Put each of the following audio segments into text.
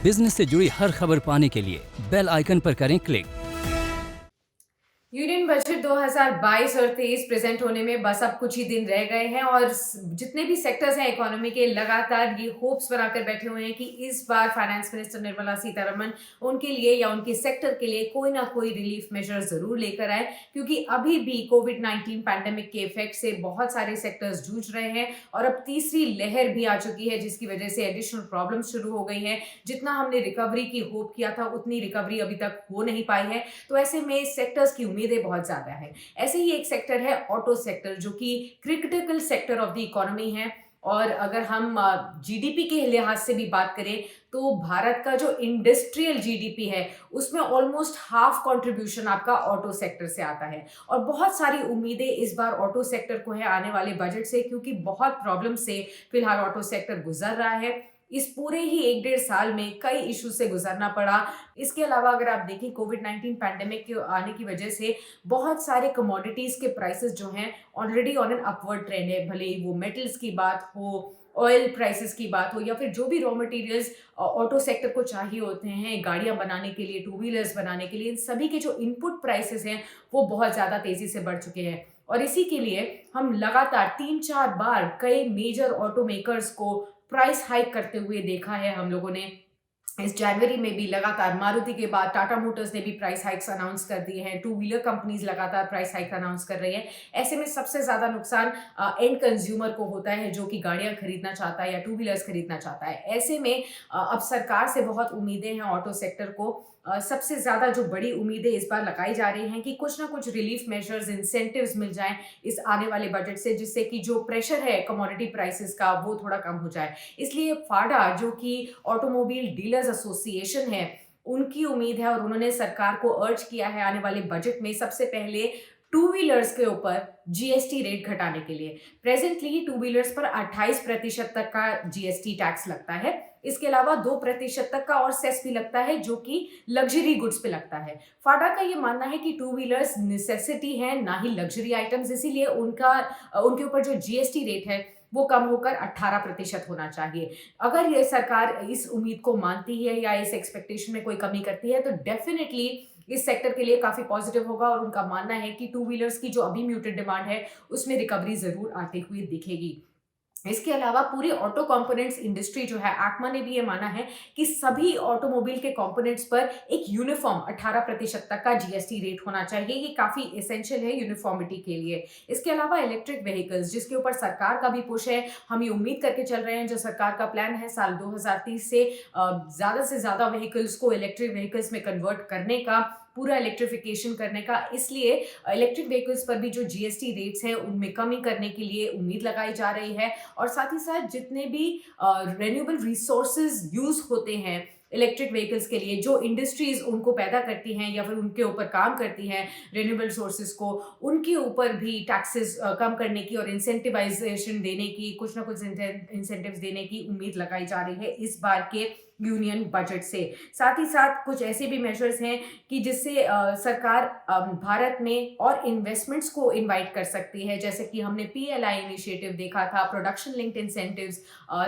Business से जुड़ी हर खबर पाने के लिए बेल आइकन पर करें क्लिक। यूनियन बजट 2022 और 23 प्रेजेंट होने में बस अब कुछ ही दिन रह गए हैं और जितने भी सेक्टर्स हैं इकोनॉमी के लगातार ये होप्स बनाकर बैठे हुए हैं कि इस बार फाइनेंस मिनिस्टर निर्मला सीतारमण उनके लिए या उनके सेक्टर के लिए कोई ना कोई रिलीफ मेजर जरूर लेकर आए, क्योंकि अभी भी कोविड-19 पैंडेमिक के इफेक्ट से बहुत सारे सेक्टर्स जूझ रहे हैं और अब तीसरी लहर भी आ चुकी है, जिसकी वजह से एडिशनल प्रॉब्लम शुरू हो गई है। जितना हमने रिकवरी की होप किया था उतनी रिकवरी अभी तक हो नहीं पाई है, तो ऐसे में सेक्टर्स की उम्मीदें बहुत ज्यादा है। ऐसे ही एक सेक्टर है ऑटो सेक्टर, जो कि critical sector of the economy है। और अगर हम जीडीपी के लिहाज से भी बात करें तो भारत का जो इंडस्ट्रियल जीडीपी है उसमें ऑलमोस्ट हाफ कंट्रीब्यूशन आपका ऑटो सेक्टर से आता है। और बहुत सारी उम्मीदें इस बार ऑटो सेक्टर को है आने वाले बजट से, क्योंकि बहुत प्रॉब्लम से फिलहाल ऑटो सेक्टर गुजर रहा है। इस पूरे ही 1-1.5 साल में कई इशू से गुजरना पड़ा। इसके अलावा अगर आप देखें कोविड-19 पैंडेमिक के आने की वजह से बहुत सारे कमोडिटीज के प्राइसेस जो हैं already on an upward trend है, भले ही वो मेटल्स की बात हो, ऑयल प्राइसेस की बात हो, या फिर जो भी रॉ मटेरियल्स ऑटो सेक्टर को चाहिए होते हैं गाड़ियां बनाने के लिए, टू व्हीलर्स बनाने के लिए, इन सभी के जो इनपुट प्राइसेस हैं वो बहुत ज्यादा तेजी से बढ़ चुके हैं। और इसी के लिए हम लगातार 3-4 बार कई मेजर ऑटो मेकर्स को प्राइस हाइक करते हुए देखा है हम लोगों ने। इस जनवरी में भी लगातार मारुति के बाद टाटा मोटर्स ने भी प्राइस हाइक्स अनाउंस कर दिए हैं, टू व्हीलर कंपनीज लगातार प्राइस हाइक अनाउंस कर रही है। ऐसे में सबसे ज्यादा नुकसान एंड कंज्यूमर को होता है, जो कि गाड़ियां खरीदना चाहता है या टू व्हीलर्स खरीदना चाहता है। ऐसे में अब सरकार से बहुत उम्मीदें हैं ऑटो सेक्टर को। सबसे ज्यादा जो बड़ी उम्मीदें इस बार लगाई जा रही हैं कि कुछ ना कुछ रिलीफ मेजर्स, इंसेंटिव्स मिल जाएं इस आने वाले बजट से, जिससे कि जो प्रेशर है कमोडिटी प्राइसेस का वो थोड़ा कम हो जाए। इसलिए फाडा, जो कि ऑटोमोबाइल डीलर्स एसोसिएशन है, उनकी उम्मीद है और उन्होंने सरकार को अर्ज किया है आने वाले बजट में सबसे पहले टू व्हीलर्स के ऊपर जीएसटी रेट घटाने के लिए। प्रेजेंटली टू व्हीलर्स पर 28% तक का जीएसटी टैक्स लगता है। इसके अलावा 2% तक का और सेस भी लगता है, जो कि लग्जरी गुड्स पे लगता है। फाडा का ये मानना है कि टू व्हीलर्स नेसेसिटी है, ना ही लग्जरी आइटम्स, इसीलिए उनके ऊपर जो जीएसटी रेट है वो कम होकर 18% होना चाहिए। अगर ये सरकार इस उम्मीद को मानती है या इस एक्सपेक्टेशन में कोई कमी करती है तो डेफिनेटली इस सेक्टर के लिए काफी पॉजिटिव होगा। और उनका मानना है कि टू व्हीलर्स की जो अभी म्यूटेड डिमांड है उसमें रिकवरी जरूर आती हुई दिखेगी। इसके अलावा पूरी ऑटो कंपोनेंट्स इंडस्ट्री जो है, आकमा ने भी ये माना है कि सभी ऑटोमोबाइल के कंपोनेंट्स पर एक यूनिफॉर्म 18% तक का जीएसटी रेट होना चाहिए। ये काफी एसेंशियल है यूनिफॉर्मिटी के लिए। इसके अलावा इलेक्ट्रिक व्हीकल्स, जिसके ऊपर सरकार का भी पुश है, हम ये उम्मीद करके चल रहे हैं, जो सरकार का प्लान है साल 2030 से ज्यादा व्हीकल्स को इलेक्ट्रिक व्हीकल्स में कन्वर्ट करने का, पूरा इलेक्ट्रिफिकेशन करने का। इसलिए इलेक्ट्रिक व्हीकल्स पर भी जो जीएसटी रेट्स हैं उनमें कमी करने के लिए उम्मीद लगाई जा रही है। और साथ ही साथ जितने भी रेन्यूएबल रिसोर्सेज यूज होते हैं इलेक्ट्रिक व्हीकल्स के लिए, जो इंडस्ट्रीज उनको पैदा करती हैं या फिर उनके ऊपर काम करती हैं रेन्यूएबल सोर्सेज को, उनके ऊपर भी टैक्सेस कम करने की और इंसेंटिवाइजेशन देने की, कुछ ना कुछ इंसेंटिव्स देने की उम्मीद लगाई जा रही है इस बार के यूनियन बजट से। साथ ही साथ कुछ ऐसे भी मेजर्स हैं कि जिससे सरकार भारत में और इन्वेस्टमेंट्स को इनवाइट कर सकती है, जैसे कि हमने पीएलआई इनिशिएटिव देखा था, प्रोडक्शन लिंक्ड इंसेंटिव्स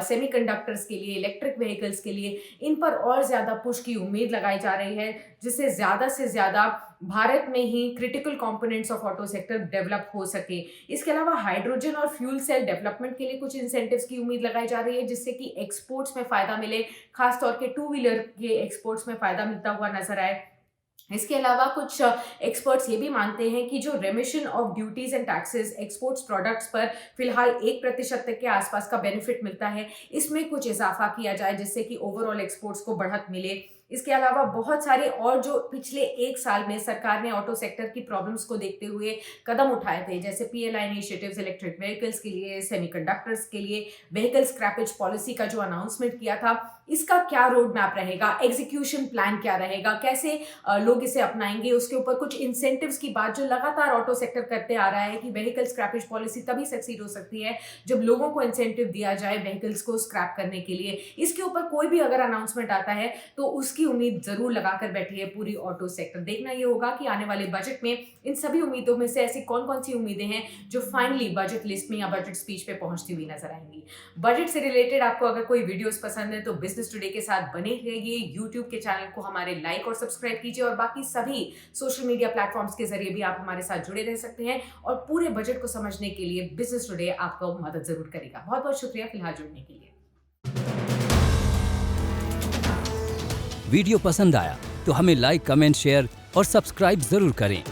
सेमीकंडक्टर्स के लिए, इलेक्ट्रिक व्हीकल्स के लिए, इन पर और ज्यादा पुश की उम्मीद लगाई जा रही है, जिससे ज्यादा से ज्यादा भारत में ही critical components of auto sector develop हो सके। इसके अलावा हाइड्रोजन और फ्यूल सेल डेवलपमेंट के लिए कुछ इंसेंटिव्स की उम्मीद लगाई जा रही है, जिससे कि एक्सपोर्ट्स में फायदा मिले, खासतौर के टू व्हीलर के एक्सपोर्ट्स में फायदा मिलता हुआ नजर आए। इसके अलावा कुछ एक्सपर्ट्स ये भी मानते हैं कि जो रेमिशन of duties and taxes exports products पर फिलहाल 1% तक के आसपास का बेनिफिट मिलता है, इसमें कुछ इजाफा किया जाए, जिससे कि ओवरऑल एक्सपोर्ट्स को बढ़त मिले। इसके अलावा बहुत सारे और जो पिछले 1 साल में सरकार ने ऑटो सेक्टर की प्रॉब्लम्स को देखते हुए कदम उठाए थे, जैसे पीएलआई इनिशिएटिव्स इलेक्ट्रिक व्हीकल्स के लिए, सेमीकंडक्टर्स के लिए, व्हीकल स्क्रैपेज पॉलिसी का जो अनाउंसमेंट किया था, इसका क्या रोड मैप रहेगा, एग्जीक्यूशन प्लान क्या रहेगा, कैसे लोग इसे अपनाएंगे, उसके ऊपर कुछ इंसेंटिव्स की बात जो लगातार ऑटो सेक्टर करते आ रहा है कि व्हीकल स्क्रैपेज पॉलिसी तभी सक्सीड हो सकती है जब लोगों को इंसेंटिव दिया जाए व्हीकल्स को स्क्रैप करने के लिए। इसके ऊपर कोई भी अगर अनाउंसमेंट आता है तो उसके उसकी उम्मीद जरूर लगाकर बैठी है पूरी ऑटो सेक्टर। देखना ये होगा कि आने वाले बजट में इन सभी उम्मीदों में से ऐसी कौन कौन सी उम्मीदें हैं जो फाइनली बजट लिस्ट में या बजट स्पीच पे पहुंचती हुई नजर आएंगी। बजट से रिलेटेड आपको अगर कोई वीडियोस पसंद है तो बिजनेस टुडे के साथ बने रहिए। यूट्यूब के चैनल को हमारे लाइक और सब्सक्राइब कीजिए और बाकी सभी सोशल मीडिया प्लेटफॉर्म्स के जरिए भी आप हमारे साथ जुड़े रह सकते हैं और पूरे बजट को समझने के लिए बिजनेस टुडे आपको मदद जरूर करेगा। बहुत बहुत शुक्रिया फिलहाल जुड़ने के लिए। वीडियो पसंद आया तो हमें लाइक, कमेंट, शेयर और सब्सक्राइब जरूर करें।